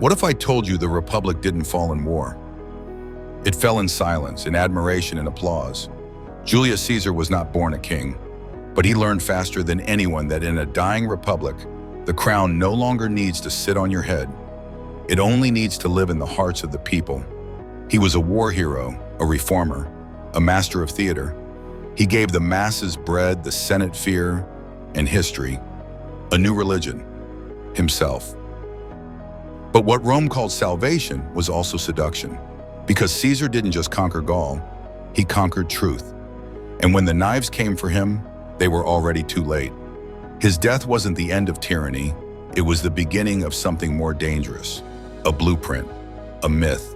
What if I told you the Republic didn't fall in war? It fell in silence, in admiration and applause. Julius Caesar was not born a king, but he learned faster than anyone that in a dying republic, the crown no longer needs to sit on your head. It only needs to live in the hearts of the people. He was a war hero, a reformer, a master of theater. He gave the masses bread, the Senate fear, and history, a new religion, himself. But what Rome called salvation was also seduction, because Caesar didn't just conquer Gaul, he conquered truth. And when the knives came for him, they were already too late. His death wasn't the end of tyranny, it was the beginning of something more dangerous, a blueprint, a myth.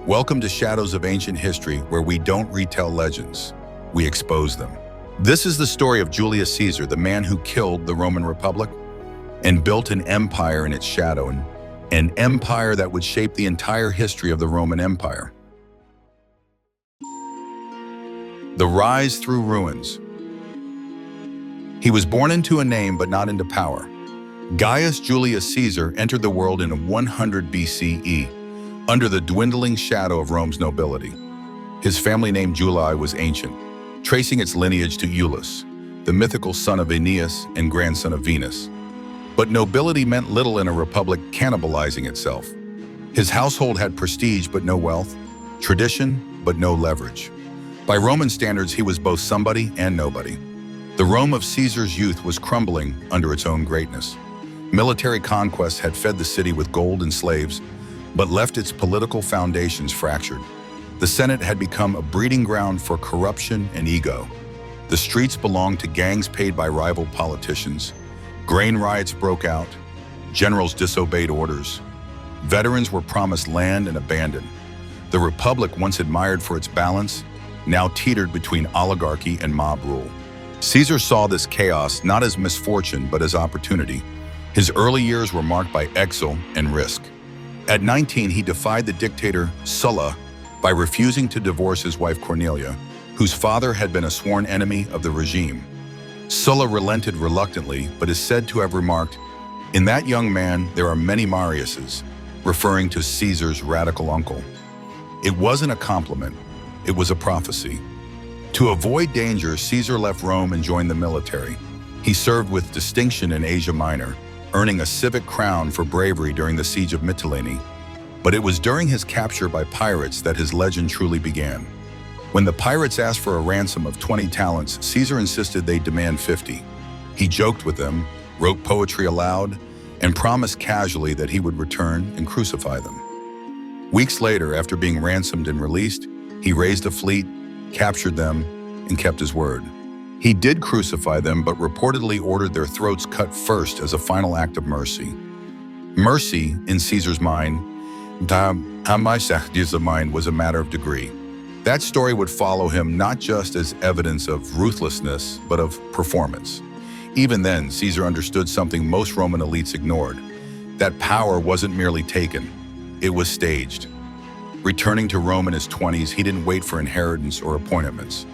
Welcome to Shadows of Ancient History, where we don't retell legends, we expose them. This is the story of Julius Caesar, the man who killed the Roman Republic and built an empire in its shadow, an empire that would shape the entire history of the Roman Empire. The rise through ruins. He was born into a name but not into power. Gaius Julius Caesar entered the world in 100 BCE, under the dwindling shadow of Rome's nobility. His family name Julii was ancient, tracing its lineage to Iulus, the mythical son of Aeneas and grandson of Venus. But nobility meant little in a republic cannibalizing itself. His household had prestige but no wealth, tradition but no leverage. By Roman standards, he was both somebody and nobody. The Rome of Caesar's youth was crumbling under its own greatness. Military conquests had fed the city with gold and slaves, but left its political foundations fractured. The Senate had become a breeding ground for corruption and ego. The streets belonged to gangs paid by rival politicians. Grain riots broke out, generals disobeyed orders, veterans were promised land and abandoned. The Republic, once admired for its balance, now teetered between oligarchy and mob rule. Caesar saw this chaos not as misfortune but as opportunity. His early years were marked by exile and risk. At 19, he defied the dictator Sulla by refusing to divorce his wife Cornelia, whose father had been a sworn enemy of the regime. Sulla relented reluctantly, but is said to have remarked, "In that young man, there are many Mariuses," referring to Caesar's radical uncle. It wasn't a compliment, it was a prophecy. To avoid danger, Caesar left Rome and joined the military. He served with distinction in Asia Minor, earning a civic crown for bravery during the siege of Mytilene. But it was during his capture by pirates that his legend truly began. When the pirates asked for a ransom of 20 talents, Caesar insisted they demand 50. He joked with them, wrote poetry aloud, and promised casually that he would return and crucify them. Weeks later, after being ransomed and released, he raised a fleet, captured them, and kept his word. He did crucify them, but reportedly ordered their throats cut first as a final act of mercy. Mercy, in Caesar's mind, was a matter of degree. That story would follow him not just as evidence of ruthlessness, but of performance. Even then, Caesar understood something most Roman elites ignored. That power wasn't merely taken, it was staged. Returning to Rome in his 20s, he didn't wait for inheritance or appointments.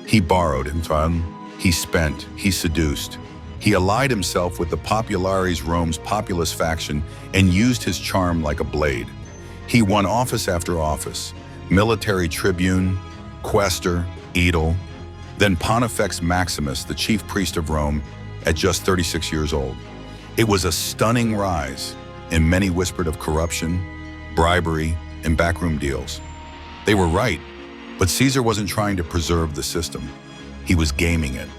He borrowed, he spent, he seduced. He allied himself with the populares, Rome's populist faction, and used his charm like a blade. He won office after office, military tribune, quaestor, aedile, then Pontifex Maximus, the chief priest of Rome, at just 36 years old. It was a stunning rise, and many whispered of corruption, bribery, and backroom deals. They were right, but Caesar wasn't trying to preserve the system. He was gaming it.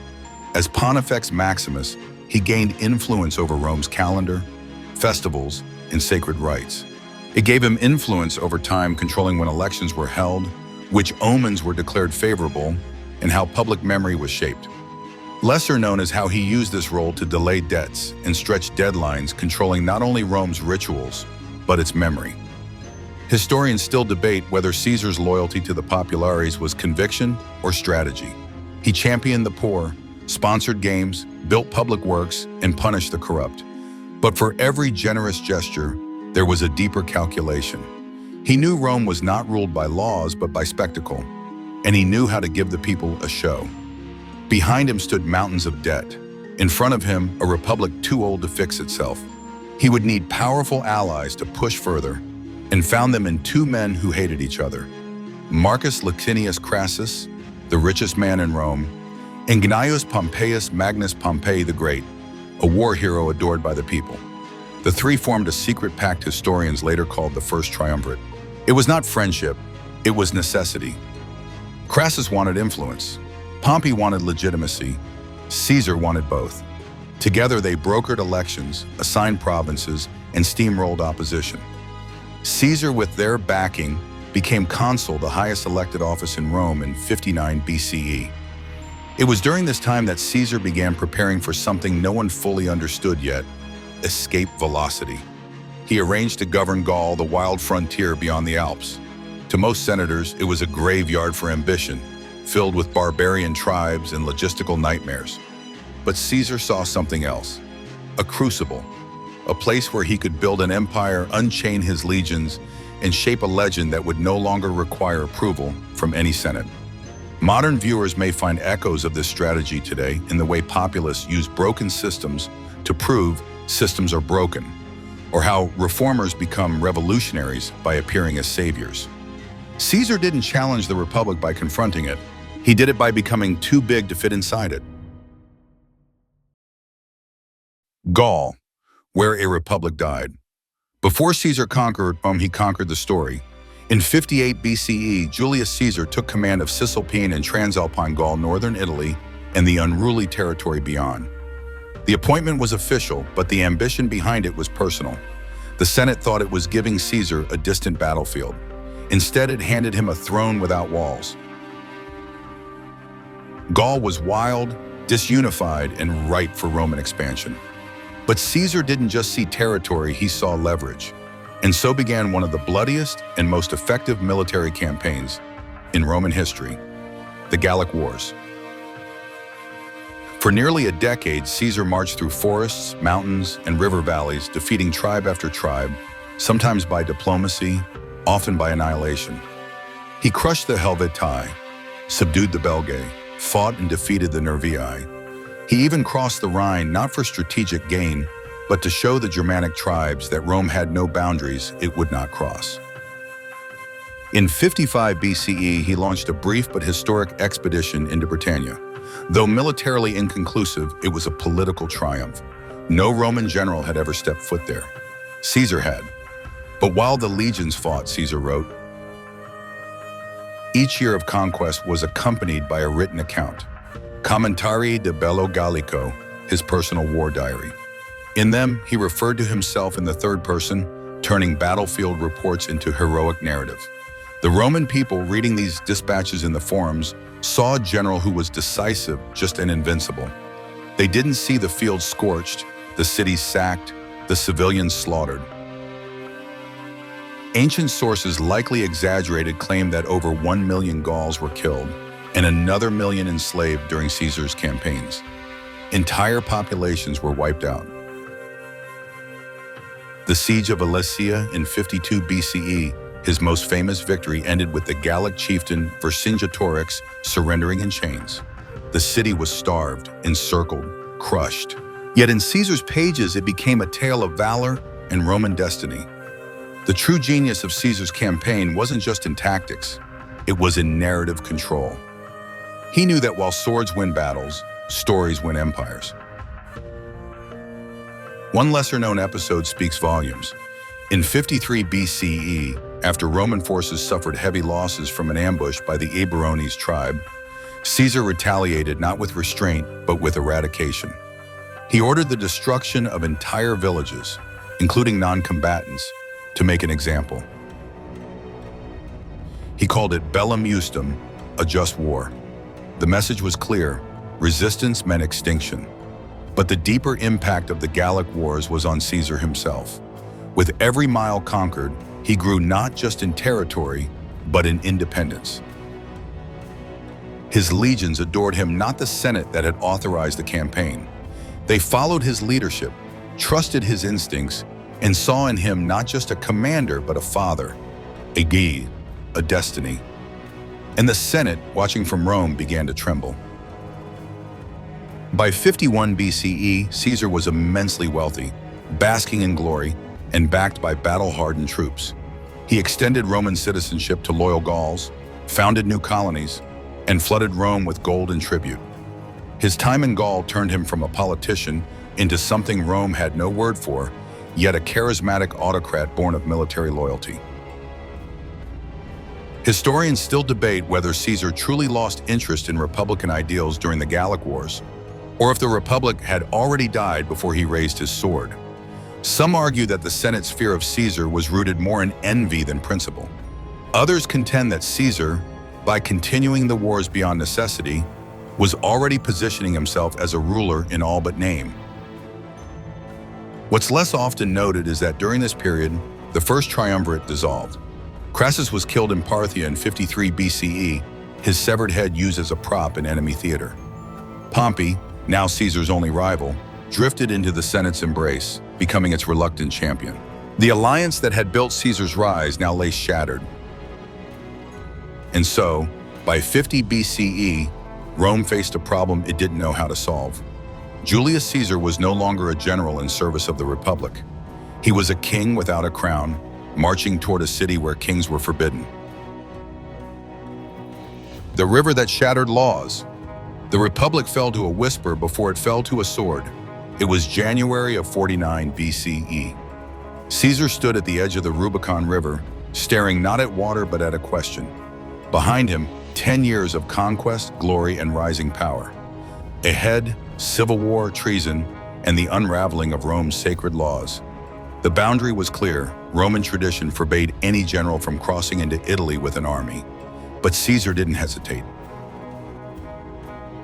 As Pontifex Maximus, he gained influence over Rome's calendar, festivals, and sacred rites. It gave him influence over time, controlling when elections were held, which omens were declared favorable, and how public memory was shaped. Lesser known is how he used this role to delay debts and stretch deadlines, controlling not only Rome's rituals, but its memory. Historians still debate whether Caesar's loyalty to the populares was conviction or strategy. He championed the poor, sponsored games, built public works, and punished the corrupt. But for every generous gesture, there was a deeper calculation. He knew Rome was not ruled by laws, but by spectacle, and he knew how to give the people a show. Behind him stood mountains of debt. In front of him, a republic too old to fix itself. He would need powerful allies to push further, and found them in two men who hated each other: Marcus Licinius Crassus, the richest man in Rome, and Gnaeus Pompeius Magnus Pompey the Great, a war hero adored by the people. The three formed a secret pact historians later called the First Triumvirate. It was not friendship, it was necessity. Crassus wanted influence, Pompey wanted legitimacy, Caesar wanted both. Together they brokered elections, assigned provinces, and steamrolled opposition. Caesar, with their backing, became consul, the highest elected office in Rome, in 59 BCE. It was during this time that Caesar began preparing for something no one fully understood yet: escape velocity. He arranged to govern Gaul, the wild frontier beyond the Alps. To most senators, it was a graveyard for ambition, filled with barbarian tribes and logistical nightmares. But Caesar saw something else: a crucible, a place where he could build an empire, unchain his legions, and shape a legend that would no longer require approval from any senate. Modern viewers may find echoes of this strategy today in the way populists use broken systems to prove systems are broken, or how reformers become revolutionaries by appearing as saviors. Caesar didn't challenge the Republic by confronting it. He did it by becoming too big to fit inside it. Gaul, where a republic died. Before Caesar conquered Rome, he conquered the story. In 58 BCE, Julius Caesar took command of Cisalpine and Transalpine Gaul, northern Italy, and the unruly territory beyond. The appointment was official, but the ambition behind it was personal. The Senate thought it was giving Caesar a distant battlefield. Instead, it handed him a throne without walls. Gaul was wild, disunified, and ripe for Roman expansion. But Caesar didn't just see territory, he saw leverage. And so began one of the bloodiest and most effective military campaigns in Roman history: the Gallic Wars. For nearly a decade, Caesar marched through forests, mountains, and river valleys, defeating tribe after tribe, sometimes by diplomacy, often by annihilation. He crushed the Helvetii, subdued the Belgae, fought and defeated the Nervii. He even crossed the Rhine, not for strategic gain, but to show the Germanic tribes that Rome had no boundaries it would not cross. In 55 BCE, he launched a brief but historic expedition into Britannia. Though militarily inconclusive, it was a political triumph. No Roman general had ever stepped foot there. Caesar had. But while the legions fought, Caesar wrote, each year of conquest was accompanied by a written account, Commentarii de Bello Gallico, his personal war diary. In them, he referred to himself in the third person, turning battlefield reports into heroic narrative. The Roman people, reading these dispatches in the forums, saw a general who was decisive, just and invincible. They didn't see the field scorched, the cities sacked, the civilians slaughtered. Ancient sources, likely exaggerated, claim that over 1 million Gauls were killed and another million enslaved during Caesar's campaigns. Entire populations were wiped out. The siege of Alesia in 52 BCE, his most famous victory, ended with the Gallic chieftain Vercingetorix surrendering in chains. The city was starved, encircled, crushed. Yet in Caesar's pages, it became a tale of valor and Roman destiny. The true genius of Caesar's campaign wasn't just in tactics, it was in narrative control. He knew that while swords win battles, stories win empires. One lesser-known episode speaks volumes. In 53 BCE, after Roman forces suffered heavy losses from an ambush by the Eburones tribe, Caesar retaliated not with restraint, but with eradication. He ordered the destruction of entire villages, including non-combatants, to make an example. He called it Bellum Justum, a just war. The message was clear: resistance meant extinction. But the deeper impact of the Gallic Wars was on Caesar himself. With every mile conquered, he grew not just in territory, but in independence. His legions adored him, not the Senate that had authorized the campaign. They followed his leadership, trusted his instincts, and saw in him not just a commander, but a father, a guide, a destiny. And the Senate, watching from Rome, began to tremble. By 51 BCE, Caesar was immensely wealthy. basking in glory and backed by battle-hardened troops. He extended Roman citizenship to loyal Gauls, founded new colonies, and flooded Rome with gold and tribute. His time in Gaul turned him from a politician into something Rome had no word for, yet a charismatic autocrat born of military loyalty. Historians still debate whether Caesar truly lost interest in Republican ideals during the Gallic Wars, or if the Republic had already died before he raised his sword. Some argue that the Senate's fear of Caesar was rooted more in envy than principle. Others contend that Caesar, by continuing the wars beyond necessity, was already positioning himself as a ruler in all but name. What's less often noted is that during this period, the first triumvirate dissolved. Crassus was killed in Parthia in 53 BCE, his severed head used as a prop in enemy theater. Pompey, now Caesar's only rival, drifted into the Senate's embrace, becoming its reluctant champion. The alliance that had built Caesar's rise now lay shattered. And so, by 50 BCE, Rome faced a problem it didn't know how to solve. Julius Caesar was no longer a general in service of the Republic. He was a king without a crown, marching toward a city where kings were forbidden. The river that shattered laws. The Republic fell to a whisper before it fell to a sword. It was January of 49 BCE. Caesar stood at the edge of the Rubicon River, staring not at water but at a question. Behind him, 10 years of conquest, glory, and rising power. Ahead, civil war, treason, and the unraveling of Rome's sacred laws. The boundary was clear. Roman tradition forbade any general from crossing into Italy with an army. But Caesar didn't hesitate.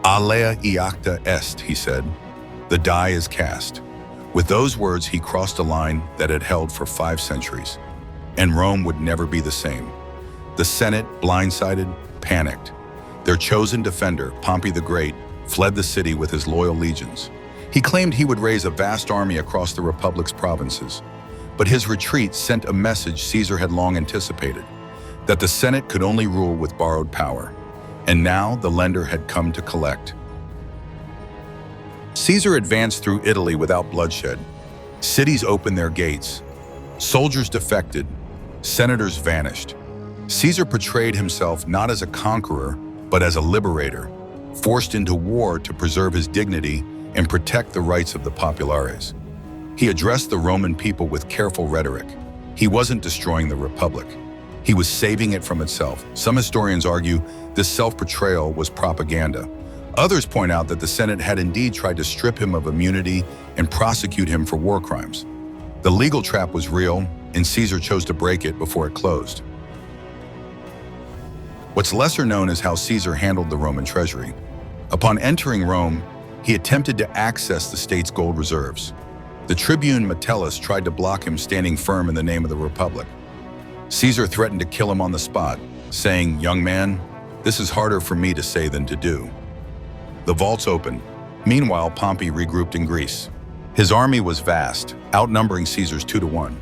Alea iacta est, he said. The die is cast. With those words, he crossed a line that had held for 5 centuries. And Rome would never be the same. The Senate, blindsided, panicked. Their chosen defender, Pompey the Great, fled the city with his loyal legions. He claimed he would raise a vast army across the Republic's provinces. But his retreat sent a message Caesar had long anticipated, that the Senate could only rule with borrowed power. And now the lender had come to collect. Caesar advanced through Italy without bloodshed. Cities opened their gates. Soldiers defected. Senators vanished. Caesar portrayed himself not as a conqueror, but as a liberator, forced into war to preserve his dignity and protect the rights of the populares. He addressed the Roman people with careful rhetoric. He wasn't destroying the Republic. He was saving it from itself. Some historians argue this self-portrayal was propaganda. Others point out that the Senate had indeed tried to strip him of immunity and prosecute him for war crimes. The legal trap was real, and Caesar chose to break it before it closed. What's lesser known is how Caesar handled the Roman treasury. Upon entering Rome, he attempted to access the state's gold reserves. The tribune Metellus tried to block him, standing firm in the name of the Republic. Caesar threatened to kill him on the spot, saying, "Young man, this is harder for me to say than to do." The vaults opened. Meanwhile, Pompey regrouped in Greece. His army was vast, outnumbering Caesar's 2 to 1.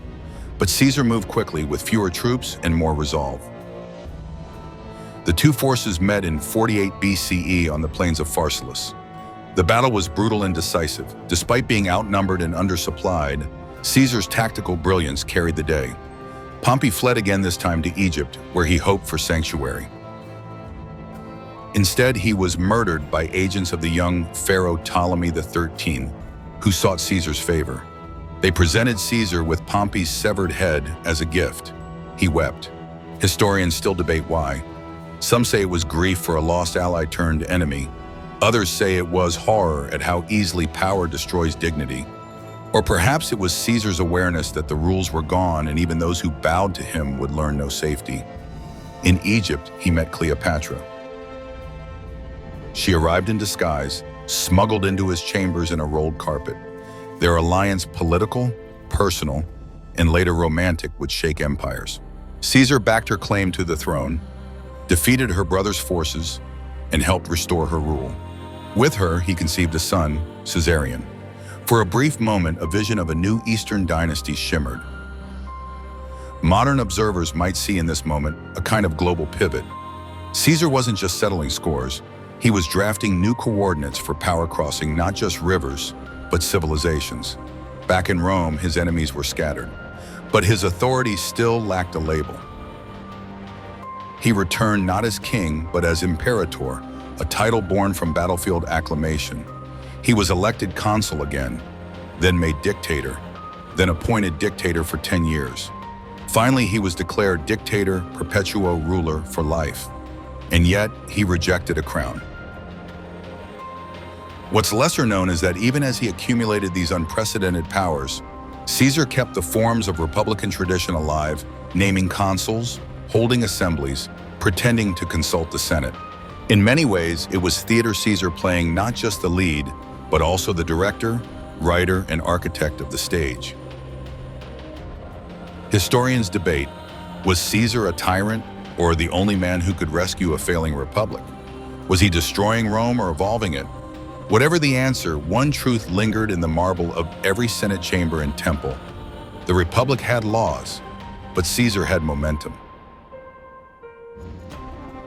But Caesar moved quickly with fewer troops and more resolve. The two forces met in 48 BCE on the plains of Pharsalus. The battle was brutal and decisive. Despite being outnumbered and undersupplied, Caesar's tactical brilliance carried the day. Pompey fled again, this time to Egypt, where he hoped for sanctuary. Instead, he was murdered by agents of the young Pharaoh Ptolemy XIII, who sought Caesar's favor. They presented Caesar with Pompey's severed head as a gift. He wept. Historians still debate why. Some say it was grief for a lost ally turned enemy. Others say it was horror at how easily power destroys dignity. Or perhaps it was Caesar's awareness that the rules were gone and even those who bowed to him would learn no safety. In Egypt, he met Cleopatra. She arrived in disguise, smuggled into his chambers in a rolled carpet. Their alliance, political, personal, and later romantic, would shake empires. Caesar backed her claim to the throne, defeated her brother's forces, and helped restore her rule. With her, he conceived a son, Caesarion. For a brief moment, a vision of a new Eastern dynasty shimmered. Modern observers might see in this moment a kind of global pivot. Caesar wasn't just settling scores, he was drafting new coordinates for power crossing not just rivers, but civilizations. Back in Rome, his enemies were scattered, but his authority still lacked a label. He returned not as king, but as imperator, a title born from battlefield acclamation. He was elected consul again, then made dictator, then appointed dictator for 10 years. Finally, he was declared dictator, perpetuo ruler for life. And yet, he rejected a crown. What's lesser known is that even as he accumulated these unprecedented powers, Caesar kept the forms of Republican tradition alive, naming consuls, holding assemblies, pretending to consult the Senate. In many ways, it was Theater Caesar playing not just the lead, but also the director, writer, and architect of the stage. Historians debate, was Caesar a tyrant or the only man who could rescue a failing republic? Was he destroying Rome or evolving it? Whatever the answer, one truth lingered in the marble of every Senate chamber and temple. The Republic had laws, but Caesar had momentum.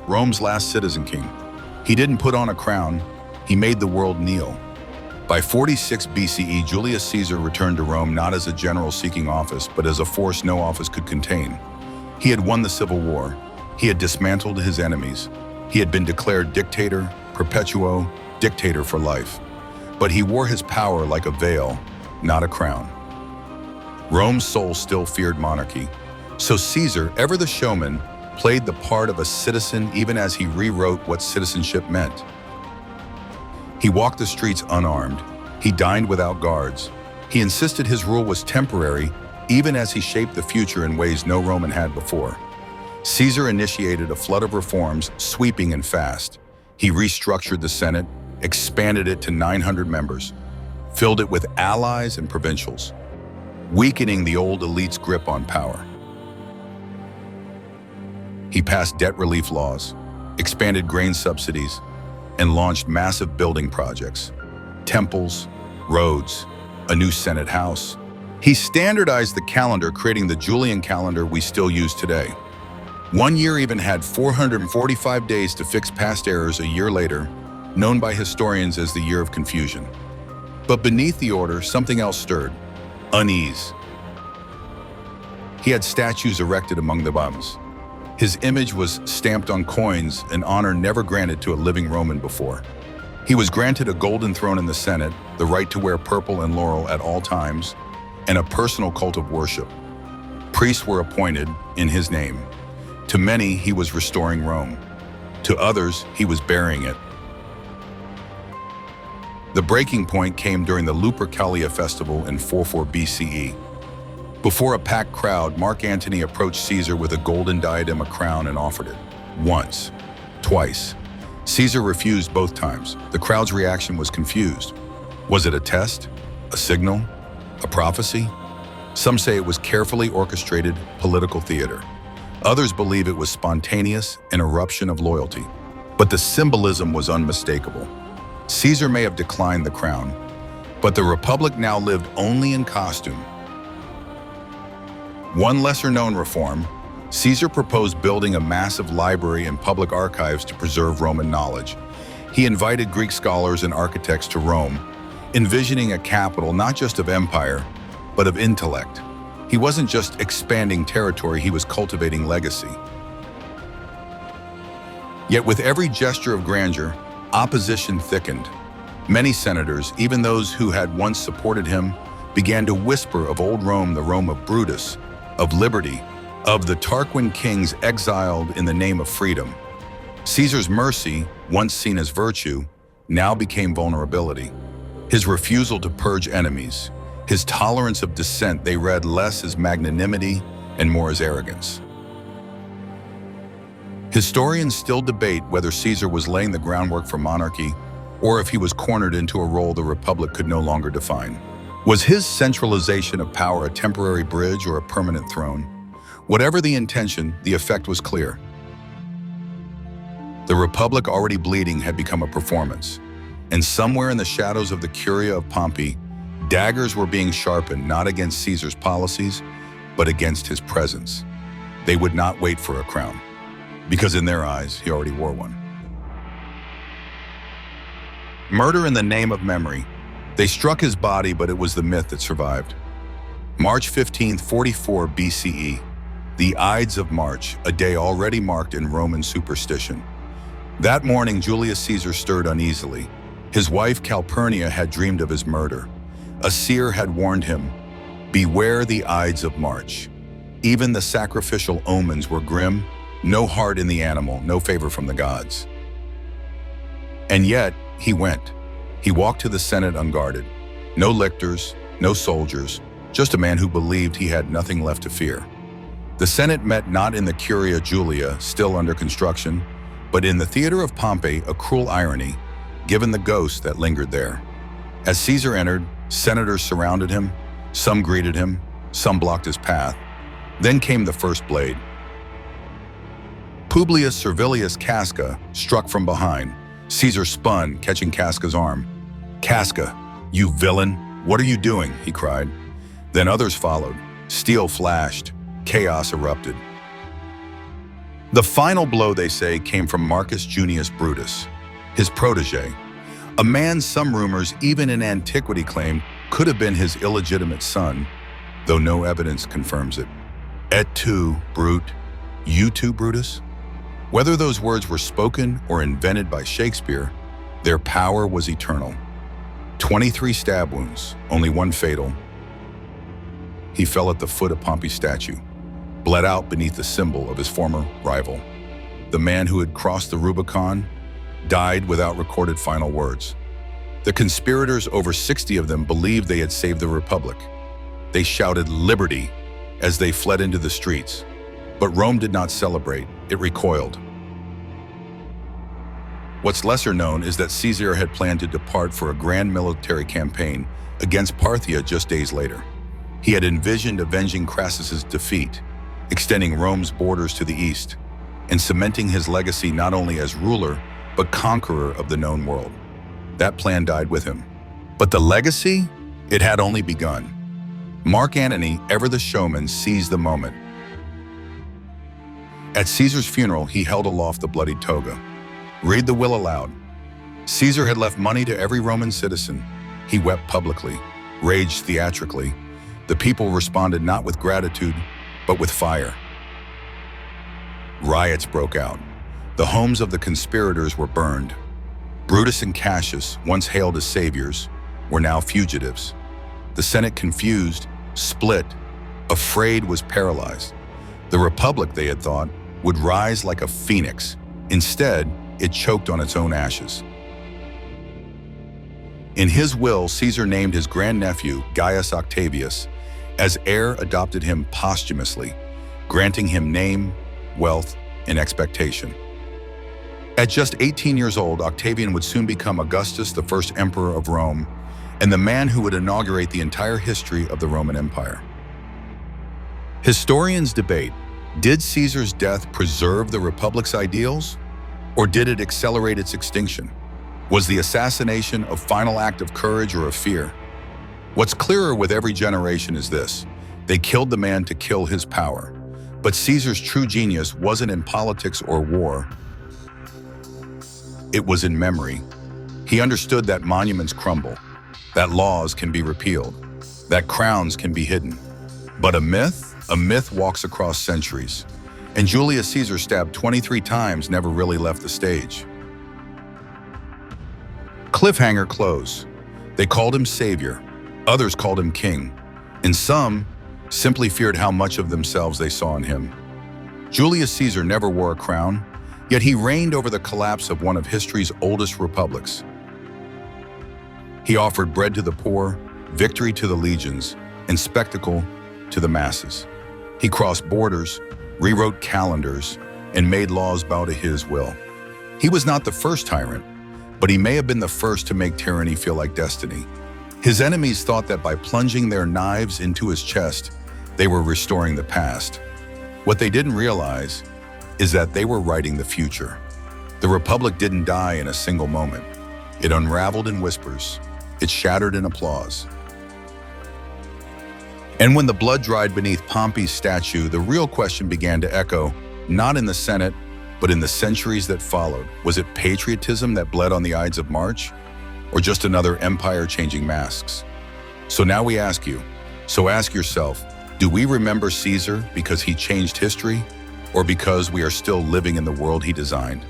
Rome's last citizen king. He didn't put on a crown, he made the world kneel. By 46 BCE, Julius Caesar returned to Rome not as a general seeking office, but as a force no office could contain. He had won the civil war, he had dismantled his enemies, he had been declared dictator, perpetuo, dictator for life. But he wore his power like a veil, not a crown. Rome's soul still feared monarchy, so Caesar, ever the showman, played the part of a citizen even as he rewrote what citizenship meant. He walked the streets unarmed, he dined without guards, he insisted his rule was temporary even as he shaped the future in ways no Roman had before. Caesar initiated a flood of reforms, sweeping and fast. He restructured the Senate, expanded it to 900 members, filled it with allies and provincials, weakening the old elite's grip on power. He passed debt relief laws, expanded grain subsidies, and launched massive building projects, temples, roads, a new Senate house. He standardized the calendar, creating the Julian calendar we still use today. One year even had 445 days to fix past errors a year later, known by historians as the Year of Confusion. But beneath the order, something else stirred: unease. He had statues erected among the bums. His image was stamped on coins, an honor never granted to a living Roman before. He was granted a golden throne in the Senate, the right to wear purple and laurel at all times, and a personal cult of worship. Priests were appointed in his name. To many, he was restoring Rome. To others, he was burying it. The breaking point came during the Lupercalia festival in 44 BCE. Before a packed crowd, Mark Antony approached Caesar with a golden diadem, a crown, and offered it. Once, twice. Caesar refused both times. The crowd's reaction was confused. Was it a test? A signal? A prophecy? Some say it was carefully orchestrated political theater. Others believe it was spontaneous, an eruption of loyalty. But the symbolism was unmistakable. Caesar may have declined the crown, but the Republic now lived only in costume. One lesser-known reform, Caesar proposed building a massive library and public archives to preserve Roman knowledge. He invited Greek scholars and architects to Rome, envisioning a capital not just of empire, but of intellect. He wasn't just expanding territory, he was cultivating legacy. Yet with every gesture of grandeur, opposition thickened. Many senators, even those who had once supported him, began to whisper of old Rome, the Rome of Brutus, of liberty, of the Tarquin kings exiled in the name of freedom. Caesar's mercy, once seen as virtue, now became vulnerability. His refusal to purge enemies, his tolerance of dissent, they read less as magnanimity and more as arrogance. Historians still debate whether Caesar was laying the groundwork for monarchy or if he was cornered into a role the Republic could no longer define. Was his centralization of power a temporary bridge or a permanent throne? Whatever the intention, the effect was clear. The Republic, already bleeding, had become a performance. And somewhere in the shadows of the Curia of Pompey, daggers were being sharpened not against Caesar's policies, but against his presence. They would not wait for a crown, because in their eyes, he already wore one. Murder in the name of memory. They struck his body, but it was the myth that survived. March 15, 44 BCE, the Ides of March, a day already marked in Roman superstition. That morning, Julius Caesar stirred uneasily. His wife Calpurnia had dreamed of his murder. A seer had warned him, "Beware the Ides of March." Even the sacrificial omens were grim, no heart in the animal, no favor from the gods. And yet, he went. He walked to the Senate unguarded. No lictors, no soldiers, just a man who believed he had nothing left to fear. The Senate met not in the Curia Julia, still under construction, but in the theater of Pompey, a cruel irony, given the ghost that lingered there. As Caesar entered, senators surrounded him. Some greeted him, some blocked his path. Then came the first blade. Publius Servilius Casca struck from behind. Caesar spun, catching Casca's arm. "Casca, you villain, what are you doing?" he cried. Then others followed. Steel flashed. Chaos erupted. The final blow, they say, came from Marcus Junius Brutus, his protege, a man some rumors even in antiquity claimed could have been his illegitimate son, though no evidence confirms it. Et tu, Brute, you too, Brutus? Whether those words were spoken or invented by Shakespeare, their power was eternal. 23 stab wounds, only one fatal. He fell at the foot of Pompey's statue, bled out beneath the symbol of his former rival. The man who had crossed the Rubicon died without recorded final words. The conspirators, over 60 of them, believed they had saved the Republic. They shouted "Liberty" as they fled into the streets. But Rome did not celebrate, it recoiled. What's lesser known is that Caesar had planned to depart for a grand military campaign against Parthia just days later. He had envisioned avenging Crassus's defeat, extending Rome's borders to the east, and cementing his legacy not only as ruler, but conqueror of the known world. That plan died with him. But the legacy? It had only begun. Mark Antony, ever the showman, seized the moment. At Caesar's funeral, he held aloft the bloodied toga. Read the will aloud. Caesar had left money to every Roman citizen. He wept publicly, raged theatrically. The people responded not with gratitude, but with fire. Riots broke out. The homes of the conspirators were burned. Brutus and Cassius, once hailed as saviors, were now fugitives. The Senate, confused, split, afraid, was paralyzed. The Republic, they had thought, would rise like a phoenix. Instead, it choked on its own ashes. In his will, Caesar named his grandnephew, Gaius Octavius, as heir, adopted him posthumously, granting him name, wealth, and expectation. At just 18 years old, Octavian would soon become Augustus, the first emperor of Rome, and the man who would inaugurate the entire history of the Roman Empire. Historians debate, did Caesar's death preserve the Republic's ideals, or did it accelerate its extinction? Was the assassination a final act of courage or of fear? What's clearer with every generation is this: they killed the man to kill his power. But Caesar's true genius wasn't in politics or war. It was in memory. He understood that monuments crumble, that laws can be repealed, that crowns can be hidden. But a myth walks across centuries. And Julius Caesar, stabbed 23 times, never really left the stage. Cliffhanger close. They called him savior. Others called him king. And some simply feared how much of themselves they saw in him. Julius Caesar never wore a crown, yet he reigned over the collapse of one of history's oldest republics. He offered bread to the poor, victory to the legions, and spectacle to the masses. He crossed borders, rewrote calendars, and made laws bow to his will. He was not the first tyrant, but he may have been the first to make tyranny feel like destiny. His enemies thought that by plunging their knives into his chest, they were restoring the past. What they didn't realize is that they were writing the future. The Republic didn't die in a single moment. It unraveled in whispers. It shattered in applause. And when the blood dried beneath Pompey's statue, the real question began to echo, not in the Senate, but in the centuries that followed. Was it patriotism that bled on the Ides of March? or just another empire changing masks? So now we ask you, so ask yourself, do we remember Caesar because he changed history, or because we are still living in the world he designed?